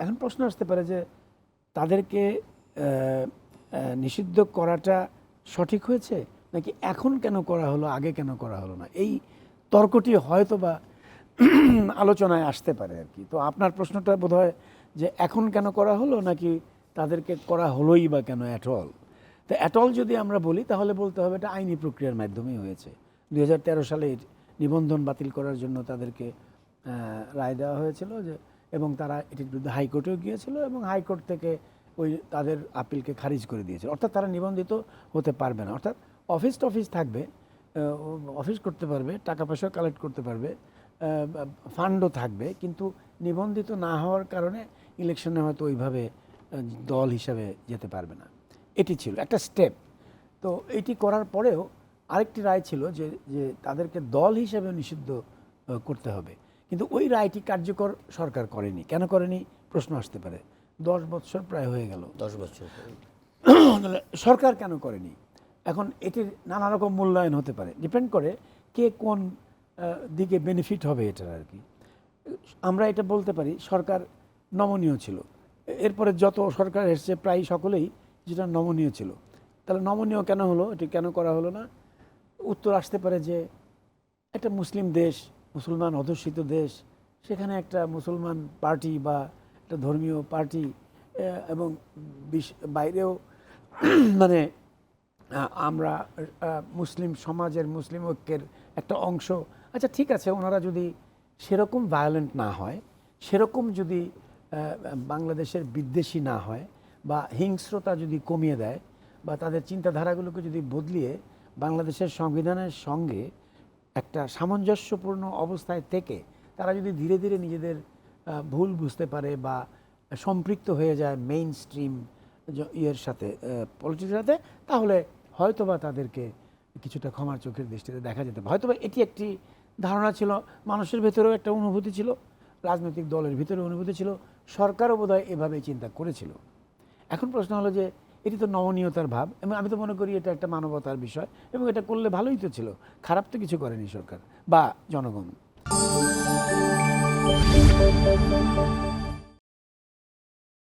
এখন প্রশ্ন আসতে পারে যে তাদেরকে নিষিদ্ধ করাটা সঠিক হয়েছে নাকি এখন কেন করা হলো, আগে কেন করা হলো না, এই তর্কটি হয়তো বা আলোচনায় আসতে পারে আর কি। তো আপনার প্রশ্নটা বোধহয় যে এখন কেন করা হলো নাকি তাদেরকে করা হলোই বা কেন অ্যাটল। তো অ্যাটল যদি আমরা বলি তাহলে বলতে হবে এটা আইনি প্রক্রিয়ার মাধ্যমেই হয়েছে। 2013 সালে নিবন্ধন বাতিল করার জন্য তাদেরকে রায় দেওয়া হয়েছিল যে, এবং তারা এটির বিরুদ্ধে হাইকোর্টেও গিয়েছিল এবং হাইকোর্ট থেকে ওই তাদের আপিলকে খারিজ করে দিয়েছিল। অর্থাৎ তারা নিবন্ধিত হতে পারবে না, অর্থাৎ অফিস থাকবে, অফিস করতে পারবে, টাকা পয়সা কালেক্ট করতে পারবে, ফান্ডও থাকবে, কিন্তু নিবন্ধিত না হওয়ার কারণে ইলেকশনে হয়তো ওইভাবে দল হিসাবে যেতে পারবে না। এটি ছিল একটা স্টেপ। তো এটি করার পরেও আরেকটি রায় ছিল যে যে তাদেরকে দল হিসেবে নিষিদ্ধ করতে হবে, কিন্তু ওই রায়টি কার্যকর সরকার করেনি। কেন করেনি প্রশ্ন আসতে পারে। 10 বছর প্রায় হয়ে গেল, 10 বছর। সরকার কেন করেনি? এখন এটির নানা রকম মূল্যায়ন হতে পারে, ডিপেন্ড করে কে কোন দিকে বেনিফিট হবে এটার আর কি। আমরা এটা বলতে পারি সরকার নমনীয় ছিল, এরপরে যত সরকার এসেছে প্রায় সকলেই যেটা নমনীয় ছিল। তাহলে নমনীয় কেন হলো, এটি কেন করা হলো না? উত্তর আসতে পারে যে একটা মুসলিম দেশ, মুসলমান অধ্যুষিত দেশ, সেখানে একটা মুসলমান পার্টি বা একটা ধর্মীয় পার্টি এবং বাইরেও মানে আমরা মুসলিম সমাজের, মুসলিম ঐক্যের একটা অংশ। আচ্ছা ঠিক আছে, ওনারা যদি সেরকম ভায়োলেন্ট না হয়, সেরকম যদি বাংলাদেশের বিদ্বেষী না হয়, বা হিংস্রতা যদি কমিয়ে দেয়, বা তাদের চিন্তাধারাগুলোকে যদি বদলিয়ে বাংলাদেশের সংবিধানের সঙ্গে একটা সামঞ্জস্যপূর্ণ অবস্থায় থেকে তারা যদি ধীরে ধীরে নিজেদের ভুল বুঝতে পারে বা সম্পৃক্ত হয়ে যায় মেইন স্ট্রিম ইয়ের সাথে, পলিটিক্সের সাথে, তাহলে হয়তোবা তাদেরকে কিছুটা ক্ষমার চোখের দৃষ্টিতে দেখা যেতে পারে। হয়তোবা এটি একটি ধারণা ছিল, মানুষের ভেতরেও একটা অনুভূতি ছিল, রাজনৈতিক দলের ভিতরে অনুভূতি ছিল, সরকারও বোধহয় এভাবেই চিন্তা করেছিল। এখন প্রশ্ন হলো যে এটি তো নমনীয়তার ভাব, এবং আমি তো মনে করি এটা একটা মানবতার বিষয়, এবং এটা করলে ভালোই তো ছিল, খারাপ তো কিছু করেনি সরকার বা জনগণ।